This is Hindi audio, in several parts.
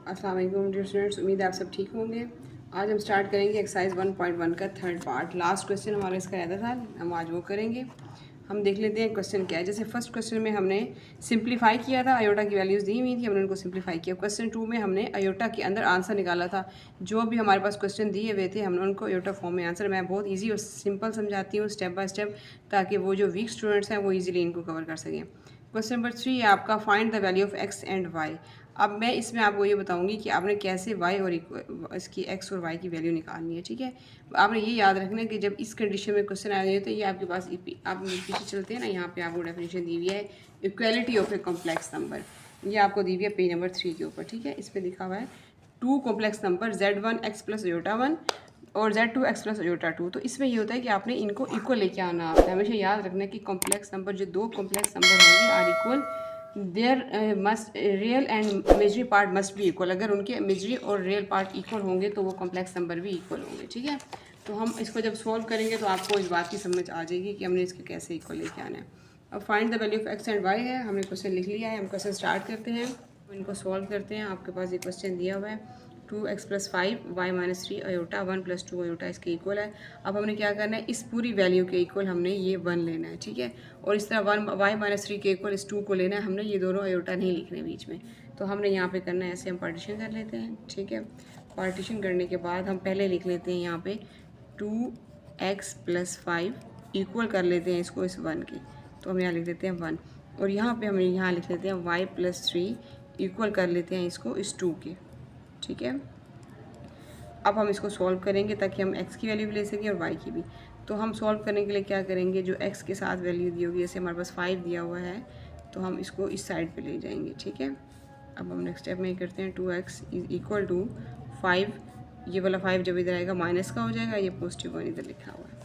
अस्सलाम वालेकुम डियर स्टूडेंट्स, उम्मीद है आप सब ठीक होंगे। आज हम स्टार्ट करेंगे एक्सरसाइज 1.1 का थर्ड पार्ट। लास्ट क्वेश्चन हमारा इसका रहता था, हम आज वो करेंगे। हम देख लेते हैं क्वेश्चन क्या है। जैसे फर्स्ट क्वेश्चन में हमने सिंप्लीफाई किया था, अयोटा की वैल्यूज़ दी हुई थी, हमने उनको सिंप्लीफाई किया। क्वेश्चन 2 में हमने अयोटा के अंदर आंसर निकाला था। जो भी हमारे पास क्वेश्चन दिए हुए थे हमने उनको अयोटा फॉर्म में आंसर, मैं बहुत ईजी और सिंपल समझाती हूँ स्टेप बाय स्टेप, ताकि वो जो वीक स्टूडेंट्स हैं वो ईजिली इनको कवर कर सकें। क्वेश्चन नंबर 3 है आपका, find the value of x and y. अब मैं इसमें आपको ये बताऊंगी कि आपने कैसे y और इसकी x और y की वैल्यू निकालनी है। ठीक है, आपने ये याद रखना है कि जब इस कंडीशन में क्वेश्चन आ जाए तो ये आपके पास आप पीछे चलते हैं ना, यहाँ पे आपको डेफिनेशन दी हुई है equality of a complex number. ये आपको दी हुई है पेज नंबर 3 के ऊपर। ठीक है, इस पर लिखा हुआ है two complex number z1 x plus iota 1 और z2 x प्लस अयोटा 2। तो इसमें ये होता है कि आपने इनको इक्वल लेके आना आता है। हमेशा याद रखना है कि कॉम्प्लेक्स नंबर, जो दो कॉम्प्लेक्स नंबर होंगे are equal, there must real and imaginary part must भी इक्वल। अगर उनके मेजरी और रियल पार्ट इक्वल होंगे तो वो कॉम्प्लेक्स नंबर भी इक्वल होंगे। ठीक है, तो हम इसको जब सॉल्व करेंगे तो आपको इस बात की समझ आ जाएगी कि हमने इसके कैसे इक्वल लेके आना है। अब find the value of x and y है, हमने क्वेश्चन लिख लिया है। हम क्वेश्चन स्टार्ट करते हैं, इनको सॉल्व करते हैं। आपके पास ये क्वेश्चन दिया हुआ है 2x plus 5 y minus 3 iota 1 plus 2 iota इसके इक्वल है। अब हमने क्या करना है, इस पूरी वैल्यू के इक्वल हमने ये 1 लेना है। ठीक है, और इस तरह 1 y माइनस 3 के इक्वल इस 2 को लेना है हमने, ये दोनों अयोटा नहीं लिखने बीच में। तो हमने यहाँ पे करना है, ऐसे हम पार्टीशन कर लेते हैं। ठीक है, पार्टीशन करने के बाद हम पहले लिख लेते हैं यहाँ पे 2x प्लस 5 इक्वल कर लेते हैं इसको इस 1 के। तो हम यहाँ लिख देते हैं 1, और यहाँ पे हम यहाँ लिख लेते हैं y प्लस 3 इक्वल कर लेते हैं इसको इस 2 के। ठीक है, अब हम इसको सॉल्व करेंगे ताकि हम x की वैल्यू भी ले सकें और y की भी। तो हम सॉल्व करने के लिए क्या करेंगे, जो x के साथ वैल्यू दी होगी, जैसे हमारे पास 5 दिया हुआ है तो हम इसको इस साइड पे ले जाएंगे। ठीक है, अब हम नेक्स्ट स्टेप में करते हैं 2x इज इक्वल टू 5, ये वाला 5 जब इधर आएगा माइनस का हो जाएगा, ये पॉजिटिव 1 इधर लिखा हुआ है।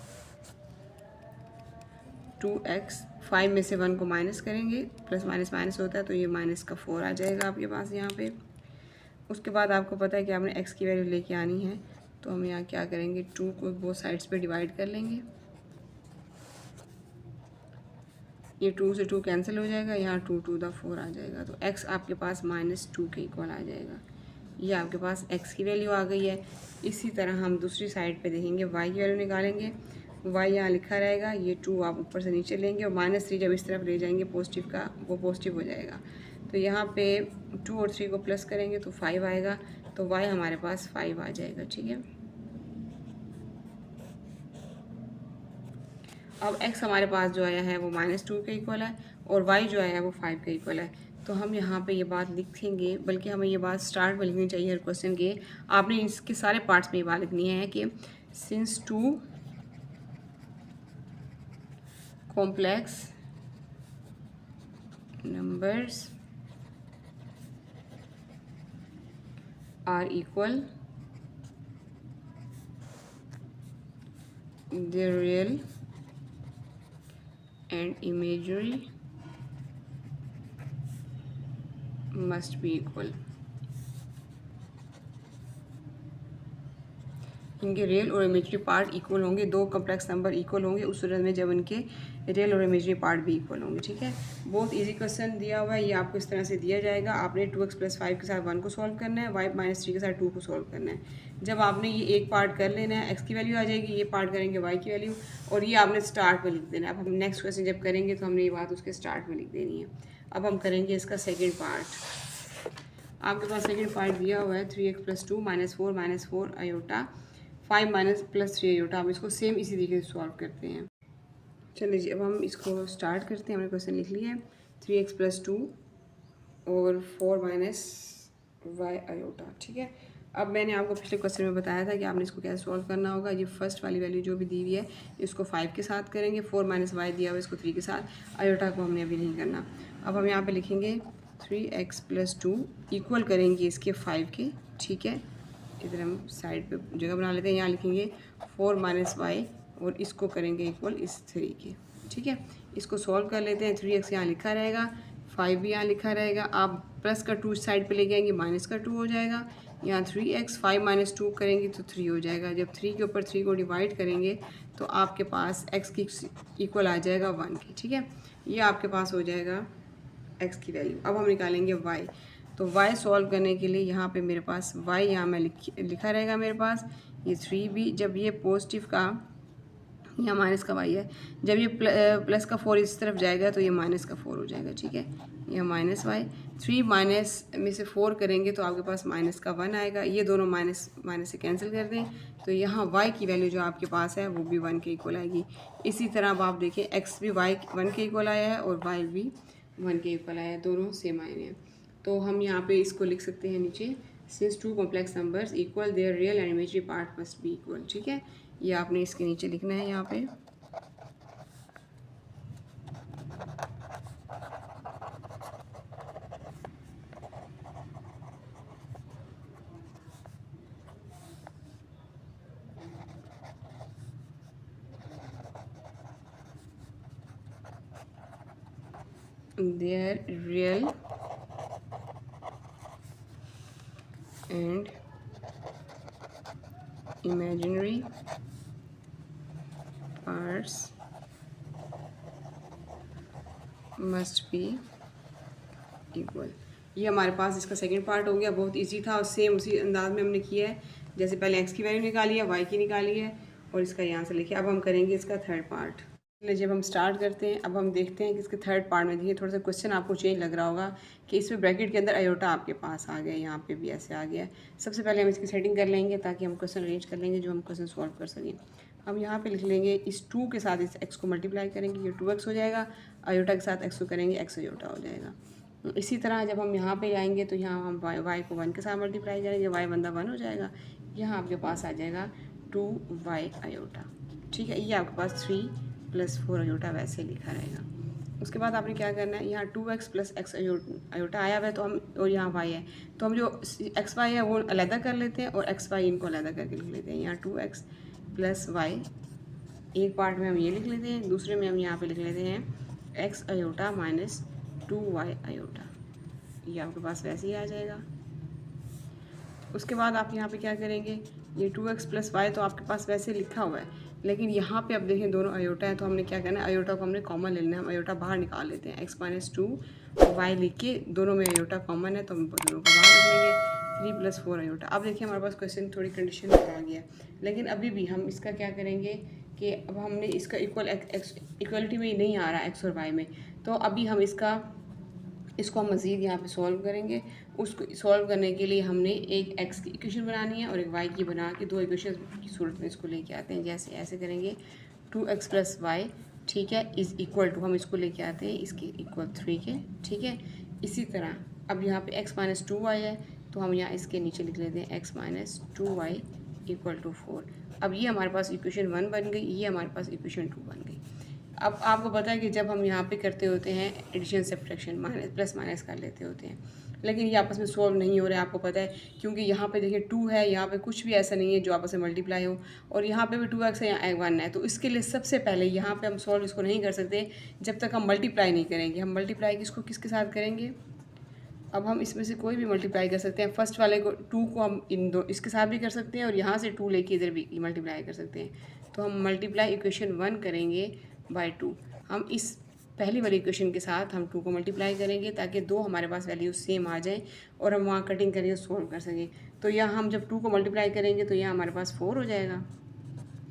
2x 5 में से 1 को माइनस करेंगे, प्लस माइनस माइनस होता है तो ये माइनस का 4 आ जाएगा आपके पास यहाँ पे। उसके बाद आपको पता है कि आपने x की वैल्यू लेके आनी है, तो हम यहाँ क्या करेंगे, 2 को बोथ साइड्स पे डिवाइड कर लेंगे। ये 2 से 2 कैंसिल हो जाएगा, यहाँ 2 टू द 4 आ जाएगा, तो x आपके पास -2 के इक्वल आ जाएगा। ये आपके पास x की वैल्यू आ गई है। इसी तरह हम दूसरी साइड पे देखेंगे, y की वैल्यू निकालेंगे। y यहाँ लिखा रहेगा, ये 2 आप ऊपर से नीचे लेंगे और -3 जब इस तरफ ले जाएंगे पॉजिटिव का, वो पॉजिटिव हो जाएगा। तो यहाँ पे 2 और 3 को प्लस करेंगे तो 5 आएगा, तो y हमारे पास 5 आ जाएगा। ठीक है, अब x हमारे पास जो आया है वो -2 के इक्वल है और y जो आया है वो 5 के इक्वल है। तो हम यहाँ पे ये बात लिखेंगे, बल्कि हमें ये बात स्टार्ट में लिखनी चाहिए हर क्वेश्चन के। आपने इसके सारे पार्ट्स में ये बात लिखनी है कि since 2 complex numbers are equal, their real and imaginary must be equal। इनके रियल और इमेजरी पार्ट इक्वल होंगे, दो कॉम्प्लेक्स नंबर इक्वल होंगे उस सूरत में जब इनके रियल और इमेजरी पार्ट भी इक्वल होंगे। ठीक है, बहुत इजी क्वेश्चन दिया हुआ है, ये आपको इस तरह से दिया जाएगा। आपने 2x प्लस 5 के साथ 1 को सॉल्व करना है, y माइनस 3 के साथ 2 को सॉल्व करना है। जब आपने ये एक पार्ट कर लेना है, x की वैल्यू आ जाएगी, ये पार्ट करेंगे y की वैल्यू, और ये आपने स्टार्ट में लिख देना है। अब हम नेक्स्ट क्वेश्चन जब करेंगे तो हमने ये बात उसके स्टार्ट में लिख देनी है। अब हम करेंगे इसका सेकेंड पार्ट। आपके पास सेकेंड पार्ट दिया हुआ है 3x plus 2 -4 iota 5 minus plus 3 iota. हम इसको सेम इसी तरीके से सॉल्व करते हैं। चलिए जी, अब हम इसको स्टार्ट करते हैं। हमने क्वेश्चन लिख लिया है 3x प्लस 2 और 4 माइनस y अयोटा। ठीक है, अब मैंने आपको पिछले क्वेश्चन में बताया था कि आपने इसको कैसे सॉल्व करना होगा। ये फर्स्ट वाली वैल्यू जो भी दी हुई है इसको 5 के साथ करेंगे, 4 माइनस y दिया हुआ है इसको 3 के साथ, अयोटा को हमने अभी नहीं करना। अब हम यहाँ पे लिखेंगे 3x प्लस 2 इक्वल करेंगे इसके 5 के। ठीक है, इधर हम साइड पे जगह बना लेते हैं, यहाँ लिखेंगे 4 माइनस वाई और इसको करेंगे इक्वल इस 3 के। ठीक है, इसको सॉल्व कर लेते हैं। 3x यहाँ लिखा रहेगा, 5 भी यहाँ लिखा रहेगा। आप प्लस का 2 साइड पे ले जाएंगे, माइनस का 2 हो जाएगा। यहाँ 3x 5 माइनस 2 करेंगे तो 3 हो जाएगा। जब 3 के ऊपर 3 को डिवाइड करेंगे तो आपके पास x की इक्वल आ जाएगा 1 की। ठीक है, ये आपके पास हो जाएगा x की वैल्यू। अब हम निकालेंगे y। तो y सॉल्व करने के लिए यहाँ पे मेरे पास y यहाँ में लिखा रहेगा मेरे पास ये 3b, जब ये पॉजिटिव का यहाँ माइनस का y है, जब ये प्लस का 4 इस तरफ जाएगा तो ये माइनस का 4 हो जाएगा, ठीक है। यह माइनस y, 3 माइनस में से 4 करेंगे तो आपके पास माइनस का 1 आएगा। ये दोनों माइनस माइनस से कैंसिल कर दें तो यहाँ y की वैल्यू जो आपके पास है वो भी 1 के इक्वल आएगी। इसी तरह अब आप देखें x भी y 1 के इक्वल आया है और y भी 1 के इक्वल आया है, दोनों सेम आए हैं। तो हम यहाँ पे इसको लिख सकते हैं नीचे, since to complex numbers equal there real and imaginary part must be equal, ठीक है। ये आपने इसके नीचे लिखना है यहाँ पे। Their real and imaginary parts must be equal। ये हमारे पास इसका सेकंड पार्ट हो गया, बहुत इजी था और सेम उसी अंदाज में हमने किया है जैसे पहले x की वैल्यू निकाली है, y की निकाली है और इसका यहाँ से लिखिए। अब हम करेंगे इसका थर्ड पार्ट। जब हम स्टार्ट करते हैं, अब हम देखते हैं कि इसके थर्ड पार्ट में देखिए थोड़ा सा क्वेश्चन आपको चेंज लग रहा होगा कि इसमें ब्रैकेट के अंदर आयोटा आपके पास आ गया, यहाँ पे भी ऐसे आ गया है। सबसे पहले हम इसकी सेटिंग कर लेंगे ताकि हम क्वेश्चन अरेंज कर लेंगे जो हम क्वेश्चन सॉल्व कर सकें। हम यहाँ पे लिख लेंगे इस 2 के साथ इस x को मल्टीप्लाई करेंगे, ये 2x हो जाएगा, आयोटा के साथ x को करेंगे, x आयोटा हो जाएगा। इसी तरह जब हम यहाँ पे आएंगे तो यहाँ हम y को 1 के साथ मल्टीप्लाई करेंगे, y बंदा 1 हो जाएगा, यहाँ आपके पास आ जाएगा 2y आयोटा, ठीक है। ये आपके पास 3 + 4 आयोटा वैसे लिखा रहेगा। उसके बाद आपने क्या करना है, यहाँ 2x + x आयोटा आया हुआ है तो हम, और यहाँ y है तो हम जो x y है वो अलग कर लेते हैं और x y इनको अलग करके लिख लेते हैं। यहाँ 2x + y एक पार्ट में हम ये लिख लेते हैं, दूसरे में हम यहाँ पे लिख लेते हैं x आयोटा - 2y आयोटा, ये आपके पास वैसे ही आ जाएगा। उसके बाद आप यहाँ पे क्या करेंगे, ये 2x + y तो आपके पास वैसे लिखा हुआ है, लेकिन यहाँ पे अब देखें दोनों आयोटा है तो हमने क्या करना है, आयोटा को हमने कॉमन ले लेना है। हम आयोटा बाहर निकाल लेते हैं, x - 2 y लिख के, दोनों में आयोटा कॉमन है तो हम दोनों को बाहर लिख लेंगे, 3 + 4 आयोटा। अब देखिए हमारे पास क्वेश्चन थोड़ी कंडीशन आ गया, लेकिन अभी भी हम इसका क्या करेंगे कि अब हमने इसका इक्वलिटी में नहीं आ रहा x और y में, तो अभी हम इसको हम मज़ीद यहाँ पे सॉल्व करेंगे। उसको सॉल्व करने के लिए हमने एक x की इक्वेशन बनानी है और एक y की बना के दो इक्वेशन की सूरत में इसको लेके आते हैं। जैसे ऐसे करेंगे 2x + y, ठीक है, इज़ इक्वल टू, हम इसको लेके आते हैं इसके इक्वल 3 के, ठीक है। इसी तरह अब यहाँ पे x - 2y है तो हम यहाँ इसके नीचे लिख लेते हैं x - 2y = 4। अब ये हमारे पास इक्वेशन 1 बन गई, ये हमारे पास इक्वेशन 2 बन गई। अब आपको पता है कि जब हम यहाँ पे करते होते हैं एडिशन सब्ट्रैक्शन, प्लस माइनस कर लेते होते हैं, लेकिन ये आपस में सॉल्व नहीं हो रहा है, आपको पता है, क्योंकि यहाँ पे देखिए 2 है, यहाँ पे कुछ भी ऐसा नहीं है जो आपस में मल्टीप्लाई हो, और यहाँ पे भी 2x है, यहाँ 1 है। तो इसके लिए सबसे पहले यहाँ पे हम सॉल्व इसको नहीं कर सकते जब तक हम मल्टीप्लाई नहीं करेंगे। हम मल्टीप्लाई किसके साथ करेंगे, अब हम इसमें से कोई भी मल्टीप्लाई कर सकते हैं। फर्स्ट वाले को 2 को हम इसके साथ भी कर सकते हैं और यहाँ से 2 लेके इधर भी मल्टीप्लाई कर सकते हैं। तो हम मल्टीप्लाई इक्वेशन 1 करेंगे बाय 2। हम इस पहली वाली इक्वेशन के साथ हम 2 को मल्टीप्लाई करेंगे ताकि दो हमारे पास वैल्यू सेम आ जाए और हम वहाँ कटिंग करके सॉल्व कर सकें। तो यहाँ हम जब 2 को मल्टीप्लाई करेंगे तो यहाँ हमारे पास 4 हो जाएगा,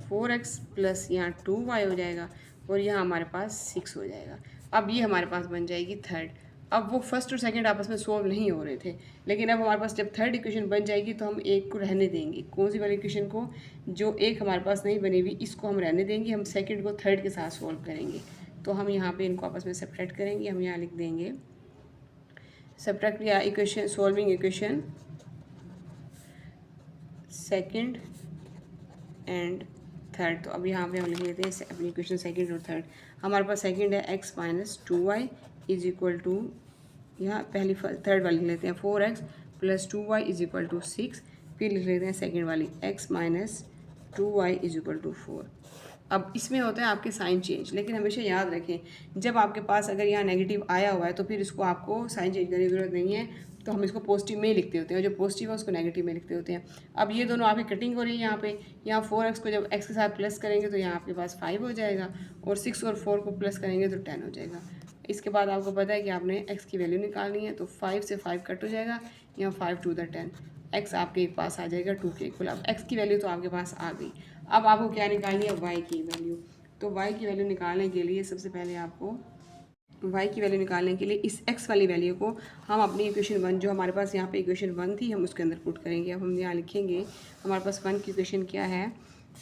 4x + यहाँ 2y हो जाएगा और यहाँ हमारे पास 6 हो जाएगा। अब ये हमारे पास बन जाएगी थर्ड। अब वो फर्स्ट और सेकंड आपस में सॉल्व नहीं हो रहे थे, लेकिन अब हमारे पास जब थर्ड इक्वेशन बन जाएगी तो हम एक को रहने देंगे। कौन सी वाली इक्वेशन को, जो एक हमारे पास नहीं बनी हुई, इसको हम रहने देंगे, हम सेकंड को थर्ड के साथ सॉल्व करेंगे। तो हम यहाँ पे इनको आपस में सब्ट्रैक्ट करेंगे। हम यहाँ लिख देंगे सब्ट्रैक्ट या equation, solving equation second and third. तो अब यहाँ पे हम लिख लेते हैं अपनी इक्वेशन सेकंड और थर्ड। हमारे पास सेकंड है x - 2y = यहाँ पहली थर्ड वाली लिख लेते हैं 4x + 2y = 6। फिर लिख लेते हैं सेकंड वाली x - 2y = 4। अब इसमें होता है आपके साइन चेंज, लेकिन हमेशा याद रखें जब आपके पास अगर यहाँ नेगेटिव आया हुआ है तो फिर इसको आपको साइन चेंज करने की ज़रूरत नहीं है, तो हम इसको पॉजिटिव में ही लिखते होते हैं और जो पॉजिटिव है उसको नेगेटिव में लिखते होते हैं। अब ये दोनों आपकी कटिंग हो रही है यहाँ पे, यहाँ 4x को जब x के साथ प्लस करेंगे तो यहाँ आपके पास 5 हो जाएगा और 6 और 4 को प्लस करेंगे तो 10 हो जाएगा। इसके बाद आपको पता है कि आपने x की वैल्यू निकालनी है, तो 5 से 5 कट हो जाएगा, यहाँ 5 टू द 10, x आपके पास आ जाएगा 2 के इक्वल। अब x की वैल्यू तो आपके पास आ गई। अब आपको क्या निकालनी है, y की वैल्यू। तो y की वैल्यू निकालने के लिए सबसे पहले आपको y की वैल्यू निकालने के लिए इस x वाली वैल्यू को हम अपनी इक्वेशन 1, जो हमारे पास यहाँ पे इक्वेशन 1 थी, हम उसके अंदर पुट करेंगे। अब हम यहाँ लिखेंगे हमारे पास 1 की इक्वेशन क्या है,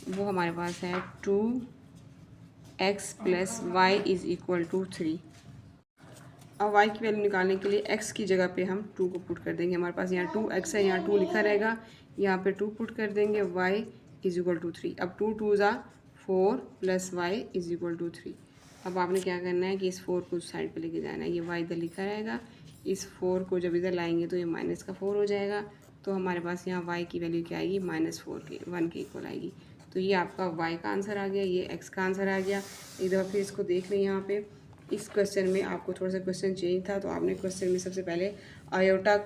वो हमारे पास है 2x + y = 3। अब y की वैल्यू निकालने के लिए x की जगह पे हम 2 को पुट कर देंगे। हमारे पास यहाँ 2x है, यहाँ 2 लिखा रहेगा, यहाँ पे 2 पुट कर देंगे, y = 3। अब 2 2 ज़ा 4 + y = 3। अब आपने क्या करना है कि इस 4 को साइड पे लेके जाना है, ये y इधर लिखा रहेगा, इस 4 को जब इधर लाएंगे तो ये माइनस का 4 हो जाएगा। तो हमारे पास यहाँ y की वैल्यू क्या आएगी, -4 के 1 के इक्वल आएगी। तो ये आपका y का आंसर आ गया, ये x का आंसर आ गया। एक दफ़ा फिर इसको देख लें। यहाँ पे इस क्वेश्चन में आपको थोड़ा सा क्वेश्चन चेंज था, तो आपने क्वेश्चन में सबसे पहले आयोटा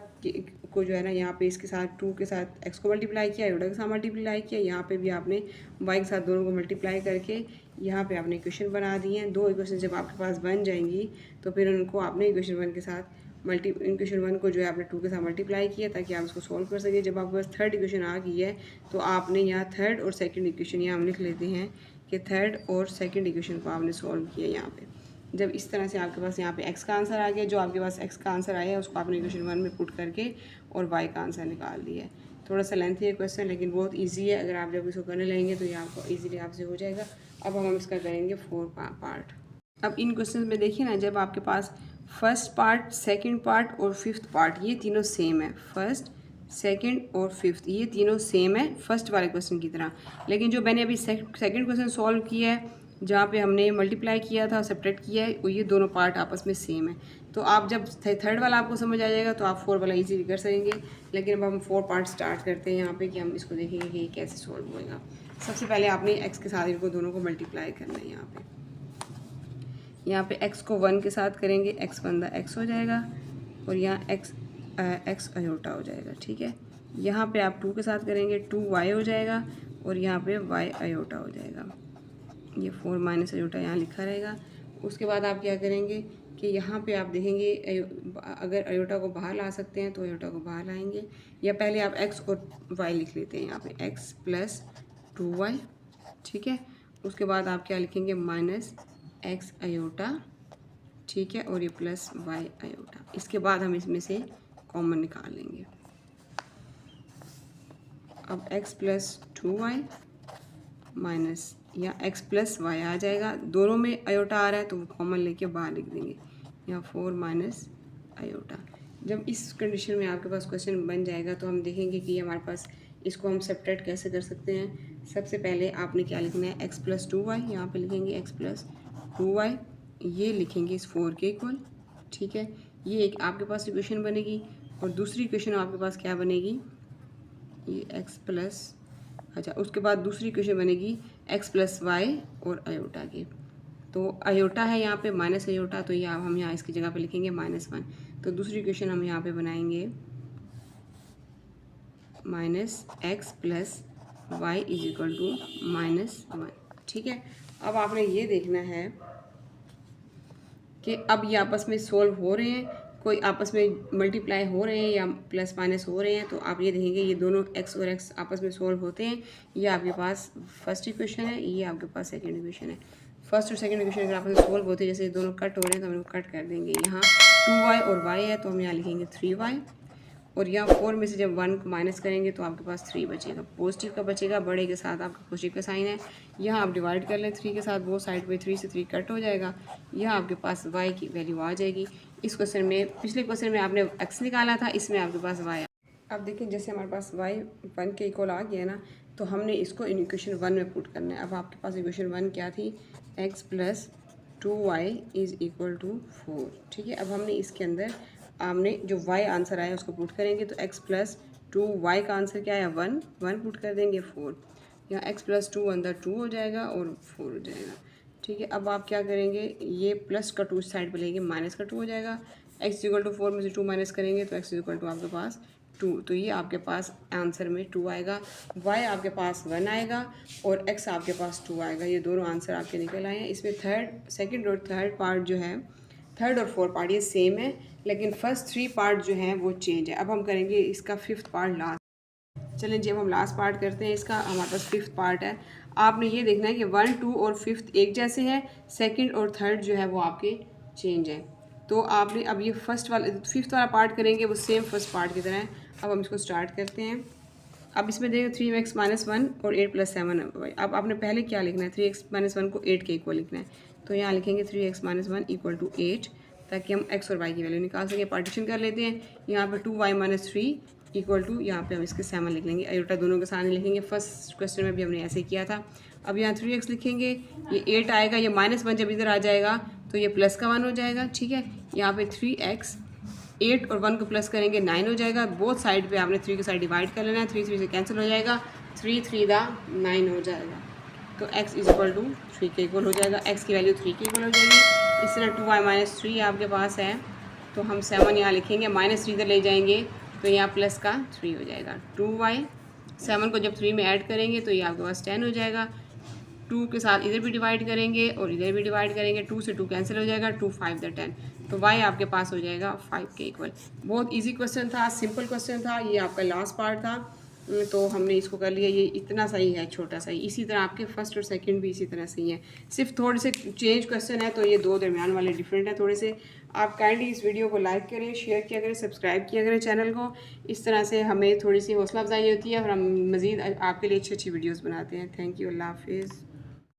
को जो है ना, यहाँ पे इसके साथ 2 के साथ x को मल्टीप्लाई किया, आयोटा के साथ मल्टीप्लाई किया, यहाँ पे भी आपने y के साथ दोनों को मल्टीप्लाई करके यहाँ पे आपने इक्वेशन बना दी है। 2 इक्वेशन जब आपके पास बन जाएंगी तो फिर उनको आपने इक्वेशन 1 के साथ इक्वेशन 1 को जो है आपने 2 के साथ मल्टीप्लाई किया, ताकि आप उसको सॉल्व कर सकें। जब आपके पास थर्ड इक्वेशन आ गई है तो आपने यहाँ थर्ड और सेकंड इक्वेशन यहाँ हम लिख लेते हैं कि थर्ड और सेकंड इक्वेशन को आपने सॉल्व किया। यहाँ पे जब इस तरह से आपके पास यहाँ पे x का आंसर आ गया, जो आपके पास x का आंसर आया है उसको आपने इक्वेशन 1 में पुट करके और y का आंसर निकाल दिया है। थोड़ा सा लेंथी है क्वेश्चन, लेकिन बहुत इजी है। अगर आप जब इसको करने लगेंगे तो ये आपको इजीली आपसे हो जाएगा। अब हम इसका करेंगे 4 पार्ट। अब इन क्वेश्चन में देखिए ना, जब आपके पास फर्स्ट पार्ट, सेकंड पार्ट और फिफ्थ पार्ट ये तीनों सेम है, फर्स्ट सेकंड और फिफ्थ ये तीनों सेम है फर्स्ट वाले क्वेश्चन की तरह। लेकिन जो मैंने अभी सेकंड क्वेश्चन सॉल्व किया है, जहाँ पे हमने मल्टीप्लाई किया था, सब्ट्रैक्ट किया है, वो ये दोनों पार्ट आपस में सेम है। तो आप जब थर्ड वाला आपको समझ आ जाएगा तो आप 4 वाला इजीली कर सकेंगे। लेकिन अब हम 4 पार्ट स्टार्ट करते हैं यहाँ पे कि हम इसको देखेंगे कि ये कैसे सॉल्व होएगा। सबसे पहले आपने x के साथ इनको दोनों को मल्टीप्लाई करना है। यहाँ पे x को 1 के साथ करेंगे, x बंदा x हो जाएगा और यहाँ x अयोटा हो जाएगा, ठीक है। यहाँ पे आप 2 के साथ करेंगे, 2y हो जाएगा और यहाँ पे y अयोटा हो जाएगा। ये 4 माइनस अयोटा यहाँ लिखा रहेगा। उसके बाद आप क्या करेंगे कि यहाँ पे आप देखेंगे अगर अयोटा को बाहर ला सकते हैं तो अयोटा को बाहर लाएंगे, या पहले आप x और y लिख लेते हैं। यहाँ पे x + 2y, ठीक है। उसके बाद आप क्या लिखेंगे, -x अयोटा, ठीक है, और ये +y अयोटा। इसके बाद हम इसमें से कॉमन निकाल लेंगे। अब x + 2y माइनस या x + y आ जाएगा। दोनों में अयोटा आ रहा है तो वो कॉमन लेके बाहर लिख देंगे, यहाँ 4 माइनस अयोटा। जब इस कंडीशन में आपके पास क्वेश्चन बन जाएगा तो हम देखेंगे कि हमारे पास इसको हम सब्ट्रैक्ट कैसे कर सकते हैं। सबसे पहले आपने क्या लिखना है, x + 2y, यहाँ पे लिखेंगे x + 2y, ये लिखेंगे इस 4 के इक्वल, ठीक है। ये एक आपके पास इक्वेशन बनेगी और दूसरी इक्वेशन आपके पास क्या बनेगी, ये x + अच्छा, उसके बाद दूसरी इक्वेशन बनेगी x + y और अयोटा की। तो अयोटा है यहाँ पे माइनस अयोटा, तो ये हम यहाँ इसकी जगह पे लिखेंगे -1। तो दूसरी इक्वेशन हम यहाँ पे बनाएंगे -x + y = -1, ठीक है। अब आपने ये देखना है कि अब ये आपस में सोल्व हो रहे हैं, कोई आपस में मल्टीप्लाई हो रहे हैं या प्लस माइनस हो रहे हैं। तो आप ये देखेंगे ये दोनों x और x आपस में सोल्व होते हैं। ये आपके पास फर्स्ट इक्वेशन है, ये आपके पास सेकंड इक्वेशन है। फर्स्ट और सेकंड इक्वेशन अगर आपस में सोल्व होते हैं, जैसे दोनों कट हो रहे हैं तो हम इनको कट कर देंगे। यहाँ 2y और y है तो हम यहाँ लिखेंगे 3y, और यहाँ 4 में से जब 1 को माइनस करेंगे तो आपके पास 3 बचेगा। पॉजिटिव का बचेगा, बड़े के साथ आपका पॉजिटिव का साइन है। यहाँ आप डिवाइड कर लें 3 के साथ, वो साइड पे 3 से 3 कट हो जाएगा। यहाँ आपके पास y की वैल्यू आ जाएगी। इस क्वेश्चन में, पिछले क्वेश्चन में आपने x निकाला था, इसमें आपके पास y। अब देखिए जैसे हमारे पास y 1 के इक्वल आ गया ना, तो हमने इसको इन इक्वेशन 1 में पुट करना है। अब आपके पास इक्वेशन 1 क्या थी, x + 2y = 4, ठीक है। अब हमने इसके अंदर हमने जो y आंसर आया उसको पुट करेंगे। तो x + 2y का आंसर क्या है, 1 पुट कर देंगे 4। यहाँ x + 2 अंदर 2 हो जाएगा और 4 हो जाएगा, ठीक है। अब आप क्या करेंगे, ये प्लस का 2 साइड पे लेंगे, माइनस का 2 हो जाएगा। x = 4 में से 2 माइनस करेंगे तो x = आपके पास 2। तो ये आपके पास आंसर में 2 आएगा, y आपके पास 1 आएगा और x आपके पास 2 आएगा। ये दोनों आंसर आपके निकल आए हैं। इसमें सेकंड और थर्ड पार्ट जो है, थर्ड और फोर्थ पार्ट ये सेम है, लेकिन फर्स्ट 3 पार्ट जो हैं वो चेंज है। अब हम करेंगे इसका 5th पार्ट लास्ट। चलें जी, अब हम लास्ट पार्ट करते हैं इसका। हमारे पास 5th पार्ट है। आपने ये देखना है कि 1, 2 और 5th एक जैसे हैं, सेकंड और थर्ड जो है वो आपके चेंज है। तो आपने अब ये फर्स्ट वाला 5th वाला पार्ट करेंगे वो सेम फर्स्ट पार्ट की तरह है। अब हम इसको स्टार्ट करते हैं। अब इसमें देखिए 3x - 1 और 8 + 7। अब आपने पहले क्या लिखना है, 3x - 1 को 8 के इक्वल लिखना है। तो यहाँ लिखेंगे 3x - 1 = 8, ताकि हम x और y की वैल्यू निकाल सकें। पार्टीशन कर लेते हैं। यहाँ पे 2y - 3 = यहाँ पे हम इसके 7 लिख लेंगे। अयोटा दोनों के सामने लिखेंगे। फर्स्ट क्वेश्चन में भी हमने ऐसे किया था। अब यहाँ 3x लिखेंगे, ये 8 आएगा, ये -1 जब इधर आ जाएगा तो ये प्लस का 1 हो जाएगा। ठीक है, यहाँ पे 3x 8 और 1 को प्लस करेंगे 9 हो जाएगा। बोथ साइड पे आपने 3 के साथ डिवाइड कर लेना है। 3 3 से कैंसिल हो जाएगा, 3 3 दा 9 हो जाएगा। तो x = 3 के इक्वल हो जाएगा। x की वैल्यू 3 के इक्वल हो जाएगी। इस तरह 2y - 3 आपके पास है, तो हम 7 यहाँ लिखेंगे, -3 इधर ले जाएंगे तो यहाँ प्लस का 3 हो जाएगा। 2y 7 को जब 3 में ऐड करेंगे तो ये आपके पास 10 हो जाएगा। 2 के साथ इधर भी डिवाइड करेंगे और इधर भी डिवाइड करेंगे, 2 से 2 कैंसिल हो जाएगा, 2 5 दा 10। तो y आपके पास हो जाएगा 5 के इक्वल। बहुत इजी क्वेश्चन था, सिंपल क्वेश्चन था। ये आपका लास्ट पार्ट था, तो हमने इसको कर लिया। ये इतना सही है, छोटा सा ही। इसी तरह आपके फर्स्ट और सेकंड भी इसी तरह सही है, सिर्फ थोड़े से चेंज क्वेश्चन है, तो ये दो दरमियान वाले डिफरेंट है थोड़े से। आप काइंडली इस वीडियो को लाइक करें, शेयर किया करें, सब्सक्राइब किया करें चैनल को। इस तरह से हमें थोड़ी सी हौसला अफजाई होती है और हम मज़ीद आपके लिए अच्छी अच्छी वीडियोज़ बनाते हैं। थैंक यू, अल्लाह हाफिज़।